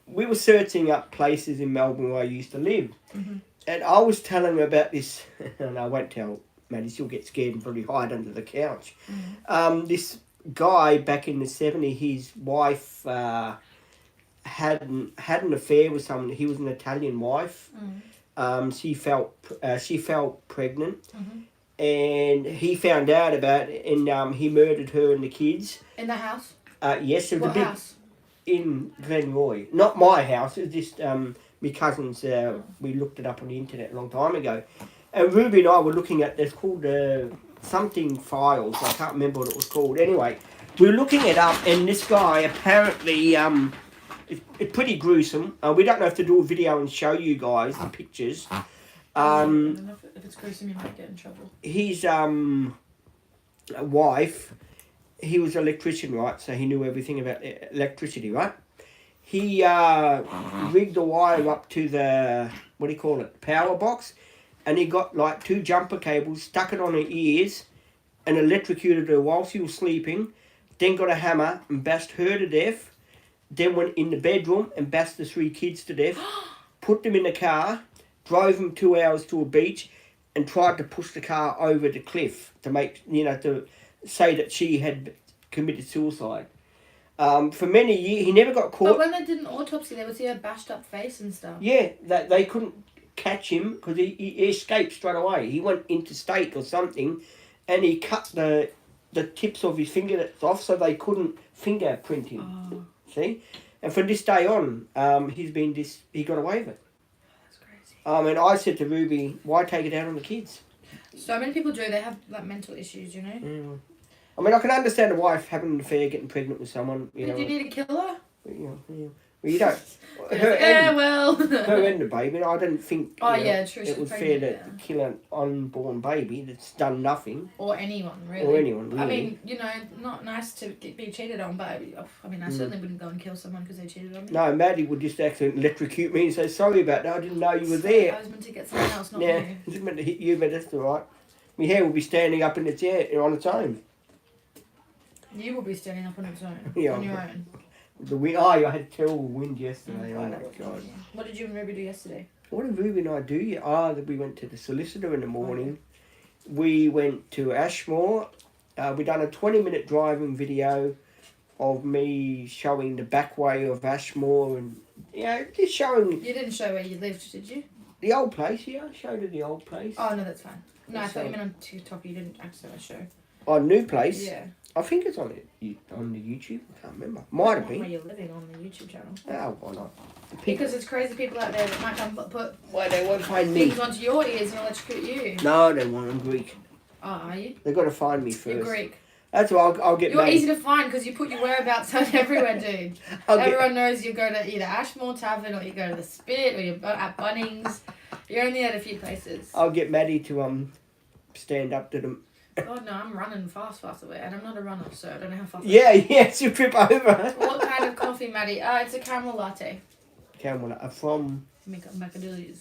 we were searching up places in Melbourne where I used to live. Mm-hmm. And I was telling her about this, and I won't tell Maddie, she'll get scared and probably hide under the couch. Mm-hmm. This guy back in the 70s, his wife had an affair with someone. He was an Italian wife. Mm. She fell pregnant, and he found out about it, and he murdered her and the kids. In the house? Yes, it was What house? In Glenroy. Not my house. It was just my cousin's. We looked it up on the internet a long time ago, and Ruby and I were looking at. It's called something files. I can't remember what it was called. Anyway, we were looking it up, and this guy apparently it's pretty gruesome. We don't know if to do a video and show you guys the pictures. I don't know if it's gruesome, you might get in trouble. His wife, he was an electrician, right? So he knew everything about electricity, right? He rigged the wire up to the, what do you call it, power box, and he got like 2 jumper cables, stuck it on her ears, and electrocuted her while she was sleeping. Then got a hammer and bashed her to death. Then went in the bedroom and bashed the 3 kids to death. Put them in the car, drove them 2 hours to a beach, and tried to push the car over the cliff to make, to say that she had committed suicide. For many years, he never got caught. But when they did an autopsy, they would see her bashed up face and stuff. Yeah, they couldn't catch him because he escaped straight away. He went interstate or something, and he cut the tips of his fingertips off so they couldn't fingerprint him. Oh. See? And from this day on, he got away with it. That's crazy. And I said to Ruby, why take it out on the kids? So many people do. They have like mental issues, you know. Mm. I mean, I can understand a wife having an affair, getting pregnant with someone. Did you need to kill her? Well, you don't. Her and the baby. I didn't think. Oh, True. It was fair to kill an unborn baby that's done nothing. Or anyone, really. Or anyone, really. I mean, not nice to be cheated on, but I mean, I certainly wouldn't go and kill someone because they cheated on me. No, Maddie would just accidentally electrocute me and say, sorry about that, I didn't know you were there. I was meant to get someone else, not you. you. I was meant to hit you, but that's all right. My hair will be standing up in its air on its own. You will be standing up on its own. Yeah. On your own. The wind. Oh, I had terrible wind yesterday. Oh, my God. What did you and Ruby do yesterday? What did Ruby and I do? We went to the solicitor in the morning. We went to Ashmore. We done a 20-minute driving video of me showing the back way of Ashmore and, just showing... You didn't show where you lived, did you? The old place, I showed her the old place. Oh, no, that's fine. No, I thought you meant on TikTok. You didn't actually show. Oh, new place? Yeah. I think it's on the YouTube. I can't remember. Might have been. Where you're living on the YouTube channel. Oh, why not? Because it's crazy people out there that might come put Why they won't find me? things onto your ears and electrocute you. No, they won't. I'm Greek. Oh, are you? They've got to find me first. You're Greek. That's why I'll get. You're easy to find because you put your whereabouts out everywhere, dude. Everyone knows you go to either Ashmore Tavern or you go to the Spit or you're at Bunnings. You're only at a few places. I'll get Maddie to stand up to them. God, no, I'm running fast away, and I'm not a runner, so I don't know how fast. Yes, you trip over. What kind of coffee, Maddie? It's a caramel latte. Caramel latte from. Macadoolies.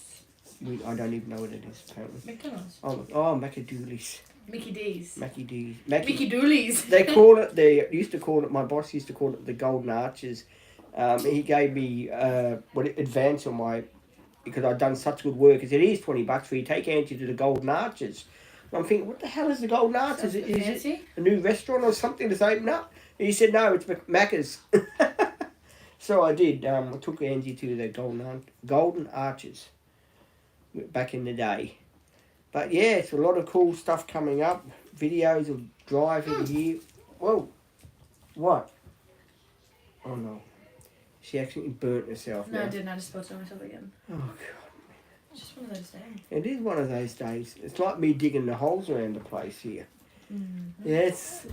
I don't even know what it is. Apparently. McDonald's. Oh, Macadoolies. Mickey D's. Mickey D's. Mickey Doolies. They call it. They used to call it. My boss used to call it the Golden Arches. He gave me advance on my because I'd done such good work. He said, "Here's $20 for you. Take Angie to the Golden Arches." And I'm thinking, what the hell is the Golden Arches? Is it a new restaurant or something that's opened up? And he said, no, it's Macca's. So I did. I took Angie to the Golden Arches back in the day. But yeah, it's a lot of cool stuff coming up. Videos of driving here. Whoa. What? Oh no. She actually burnt herself. No, I didn't. I just spilled it on myself again. Oh God. It's just one of those days. It is one of those days. It's like me digging the holes around the place here. Mm-hmm. Yeah,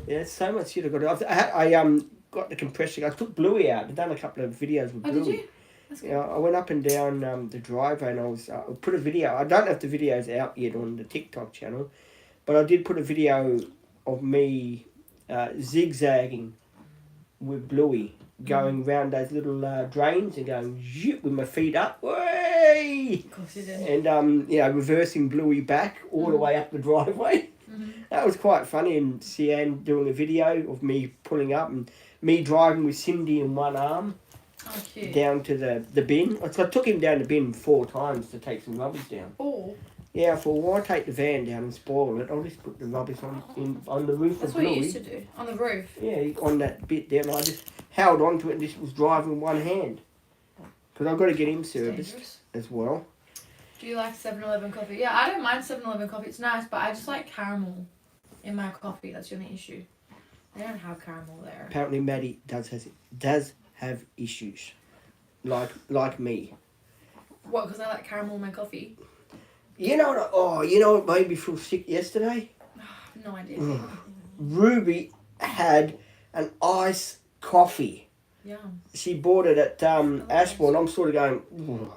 it's so much shit I got to do. I got the compressor. I took Bluey out. I've done a couple of videos with Bluey. Did you? That's good. I went up and down the driveway and I put a video. I don't have the videos out yet on the TikTok channel, but I did put a video of me zigzagging with Bluey, going round those little drains and going zip with my feet up. Way! Of course you did. And reversing Bluey back all the way up the driveway. Mm-hmm. That was quite funny, and Sian doing a video of me pulling up and me driving with Cindy in one arm down to the bin. So I took him down the bin 4 times to take some rubbish down. Oh. Yeah, I thought, why take the van down and spoil it? I'll just put the rubbish on the roof of Bluey. That's what you used to do, on the roof. Yeah, on that bit there, and I just held on to it and just was driving one hand. Because I've got to get him serviced as well. Do you like 7-Eleven coffee? Yeah, I don't mind 7-Eleven coffee. It's nice, but I just like caramel in my coffee. That's the only issue. They don't have caramel there. Apparently, Maddie does have issues, like me. What? Because I like caramel in my coffee. You know what? You know what made me feel sick yesterday? No idea. Ruby had an iced coffee. Yum. She bought it at Ashbourne. I'm sort of going. Ugh.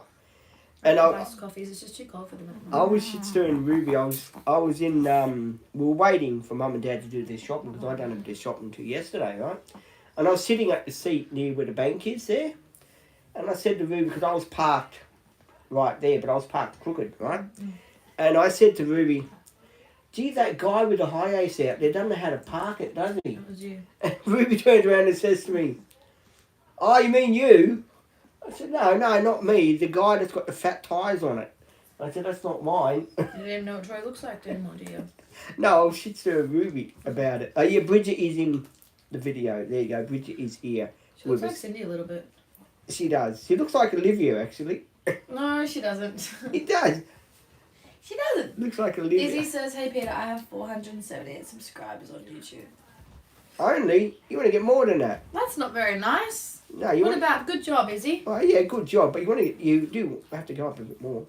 And iced coffees. It's just too cold for them. I was shit-stirring Ruby. I was in. We were waiting for Mum and Dad to do their shopping because I don't have their shopping till yesterday, right? And I was sitting at the seat near where the bank is there, and I said to Ruby, because I was parked right there, but I was parked crooked, right? And I said to Ruby, "Gee, that guy with the high ace out there doesn't know how to park it, does he?" That was you. And Ruby turns around and says to me, "Oh, you mean you?" I said, no, not me. The guy that's got the fat tyres on it. I said, that's not mine. You don't even know what Troy looks like anymore, do you? No, I'll shit stir Ruby about it. Oh, yeah, Bridget is in the video. There you go. Bridget is here. She looks like Cindy a little bit. She does. She looks like Olivia, actually. No, she doesn't. It does. She doesn't. Looks like Olivia. Izzy says, hey Peter, I have 478 subscribers on YouTube. Only? You want to get more than that. That's not very nice. No, you What want... about good job, Izzy? Oh, yeah, good job. But you do have to go up a bit more.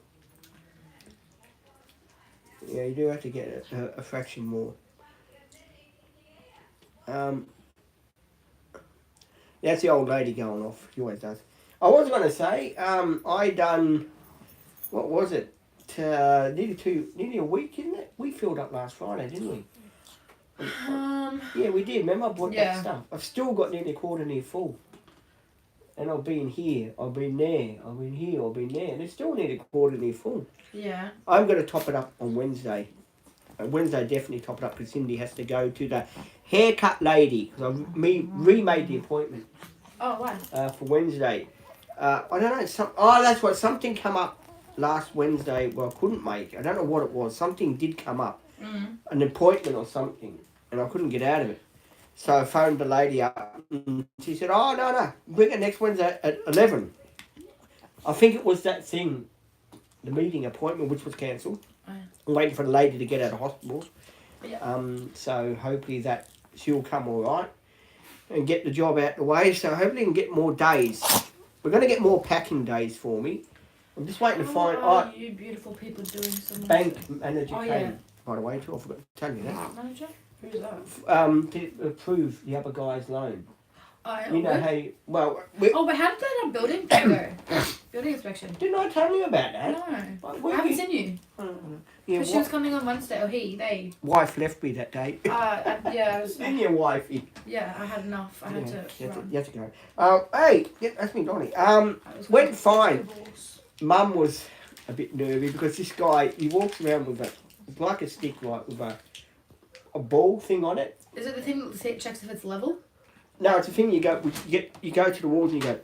Yeah, you do have to get a fraction more. That's the old lady going off. She always does. I was going to say, I done, what was it? Nearly a week, isn't it? We filled up last Friday, didn't we? Yeah, we did. Remember, I bought that stuff. I've still got nearly a quarter near full. And I've been here, I've been there, I've been here, I've been there, and it's still nearly a quarter near full. Yeah. I'm going to top it up on Wednesday. Wednesday, definitely top it up because Cindy has to go to the haircut lady because I remade the appointment. Oh, why? For Wednesday. I don't know. That's what something come up last Wednesday. Well, I couldn't make. I don't know what it was. Something did come up, an appointment or something, and I couldn't get out of it. So I phoned the lady up and she said, "Oh, no, bring it next Wednesday at 11. I think it was that thing, the meeting appointment, which was cancelled. Oh, yeah. I'm waiting for the lady to get out of hospital. Yeah. So hopefully that she'll come all right and get the job out the way. So hopefully we can get more days. We're going to get more packing days for me. I'm just waiting to find... Are you beautiful people doing some... Bank manager came, yeah. by the way, too. I forgot to tell you that. Manager? Who's that? To approve the other guy's loan. You know how you... Well... but how did that building go? Building inspection. Didn't I tell you about that? No. I haven't seen you. Yeah, She was coming on Wednesday, or they. Wife left me that day. Yeah, I was... Didn't your wife? Yeah, I had enough. I had to run. You had to go. Hey, that's me, Donnie. Went fine. Mum was a bit nervy because this guy, he walks around with it's like a stick, right, with a ball thing on it. Is it the thing that checks if it's level? No, it's a thing you go to the walls and you go.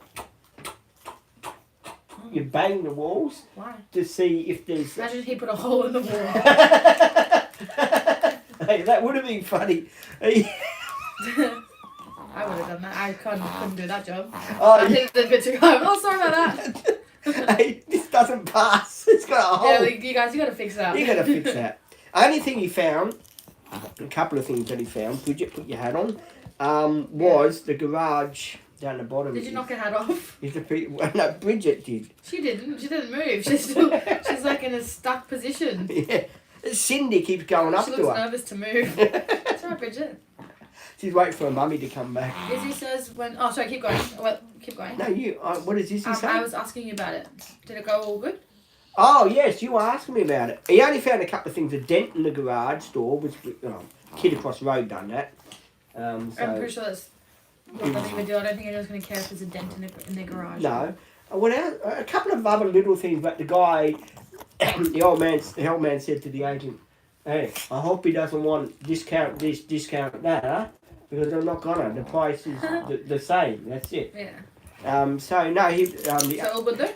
You bang the walls. Why? To see if there's... Imagine if he put a hole in the wall. Hey, that would have been funny. I would have done that. I couldn't do that job. Oh, I hit the bit to go. Oh, sorry about that. Hey, this doesn't pass. It's got a hole. Yeah, you guys, you got to fix that. You got to fix that. Only thing he found, a couple of things that he found, Bridget, put your hat on, was the garage down the bottom. Did you knock her hat off? No, Bridget did. She didn't. She didn't move. She's like in a stuck position. Yeah. Cindy keeps going up to her. She looks nervous to move. It's alright, Bridget. She's waiting for her mummy to come back. Izzy says when... Oh, sorry, keep going. Well, keep going. No, you... what does Izzy say? I was asking you about it. Did it go all good? Oh, yes, you were asking me about it. He only found a couple of things. A dent in the garage door, which... kid across the road done that. So, I'm pretty sure that's not that big of a deal. I don't think anyone's going to care if there's a dent in their garage. No. What else? A couple of other little things, but the guy... the old man said to the agent, "Hey, I hope he doesn't want discount this, discount that, huh? Because I'm not gonna. The price is the same. That's it." Yeah. So no, he. So all good though?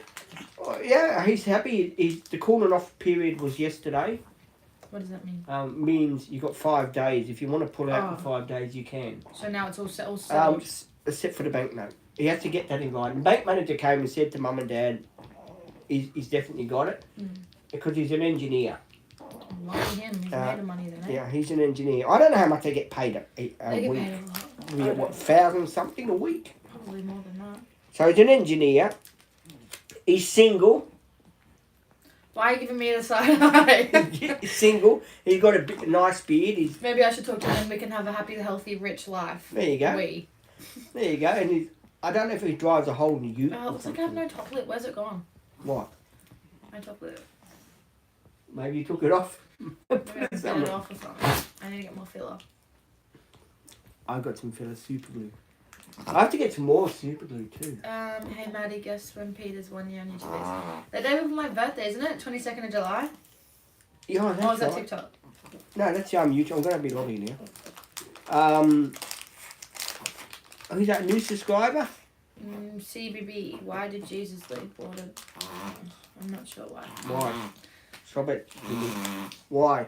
Yeah, he's happy. The cooling off period was yesterday. What does that mean? Means you got 5 days. If you want to pull out in 5 days, you can. So now it's all settled. Except for the bank note, he has to get that in line. The bank manager came and said to Mum and Dad, he's definitely got it. because he's an engineer. Lucky him. He's made of money then, eh? Yeah, he's an engineer. I don't know how much they get paid a They get week. paid a lot. We get, what, 1,000 something a week? Probably more than that. So he's an engineer. He's single. Why are you giving me the side eye? He's single. He's got a nice beard. Maybe I should talk to him and we can have a happy, healthy, rich life. There you go. There you go. And I don't know if he drives a Holden Ute. Oh, it looks like I have no top lip. Where's it gone? What? My top lip. Maybe you took it off. Maybe I can get it off or something. I need to get more filler. I've got some filler super glue. I have to get some more super glue too. Hey Maddie, guess when Peter's 1 year on YouTube is? The day before my birthday, isn't it? 22nd of July? Yeah, that's or is that right. TikTok? No, that's YouTube. I'm going to be logging now. Who's that new subscriber? CBB. Why did Jesus leave water? I'm not sure why. Why? Stop it. Why?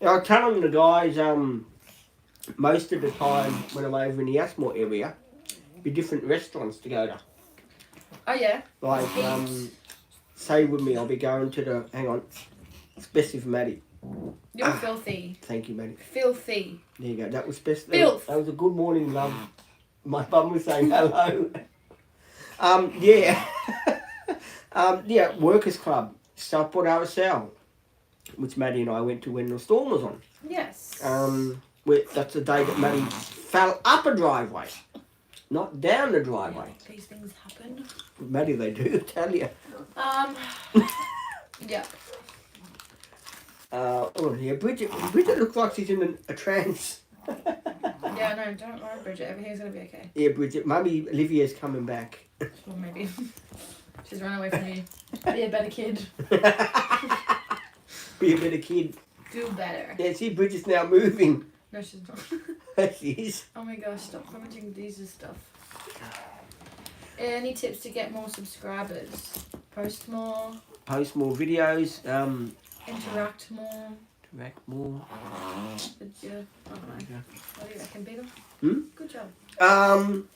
Yeah, I tell them the guys, most of the time when I'm over in the Asmore area, be different restaurants to go to. Oh yeah? Like, say with me, I'll be going to the, hang on, especially for Maddie. You're filthy. Thank you, Maddie. Filthy. There you go. That was best. Filth. That was a good morning, love. My bum was saying hello. Yeah. Yeah, Workers Club. South Port RSL, which Maddie and I went to when the storm was on. Yes. That's the day that Maddie fell up a driveway, not down the driveway. Yeah, these things happen. Maddie, they do, tell you. Yeah. Oh yeah, Bridget looks like she's in a trance. Yeah, no, don't worry, Bridget. Everything's gonna be okay. Yeah, Bridget, Mummy Olivia's coming back. Or maybe she's run away from you. Be a better kid. Be a better kid. Do better. Yeah, see, Bridget's now moving. No, she's not. She is. Oh my gosh, stop commenting these stuff. Any tips to get more subscribers? Post more. Post more videos. Interact more. Interact more. Yeah, I don't know. What do you reckon, Peter? Good job.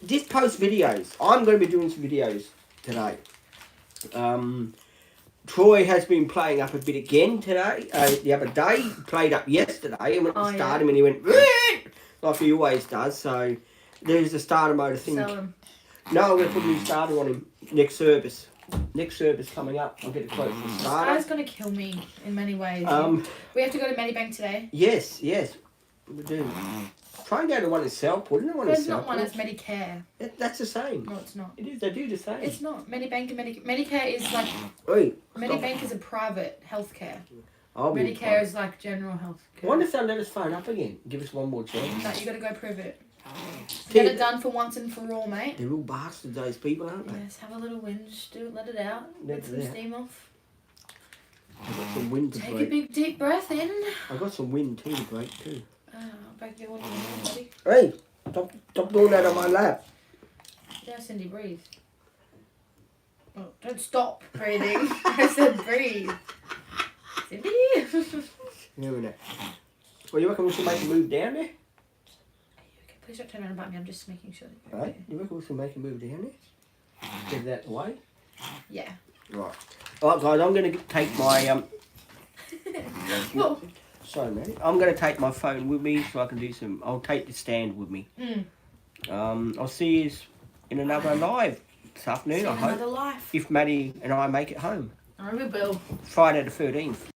Just post videos. I'm going to be doing some videos today. Troy has been playing up a bit again today. The other day, he played up yesterday and went to start him and he went like he always does. So there's the starter mode, I think. Sell him. No, I'm going to put a new starter on him next service. Next service coming up. I'll get a quote for the This starter. guy's gonna kill me in many ways. We have to go to Medibank today. Yes, we do. Try and go to one in Southport. Isn't there one in There's Southport? not one as Medicare. That's the same. No, it's not. It is. They do the same. It's not. Medibank and Medicare is like... Oi, Medibank is a private healthcare. I'll be Medicare is like general healthcare. I wonder if they'll let us phone up again. Give us one more chance. No, you gotta go prove it. Get it done for once and for all, mate. They're all bastards, those people, aren't they? Yes, have a little whinge. Do it, let it out. Let some steam off. I've got some wind to Take break. a big deep breath in. I've got some wind too to break too. I'll break your wind, buddy. Hey, stop doing that on my lap. Yeah, Cindy, breathe. Oh, don't stop breathing. I said breathe. Cindy. Yeah, we know. Well, you reckon we should make a move down there? Okay, please don't turn around about me. I'm just making sure that you're Right? okay. You reckon we should make a move down there? Get that away? Yeah. Right. Alright guys, I'm going to take my... Well, Sorry, Maddie. I'm going to take my phone with me so I can do some... I'll take the stand with me. I'll see you in another live this afternoon, I hope. another life. If Maddie and I make it home. I will. Friday the 13th.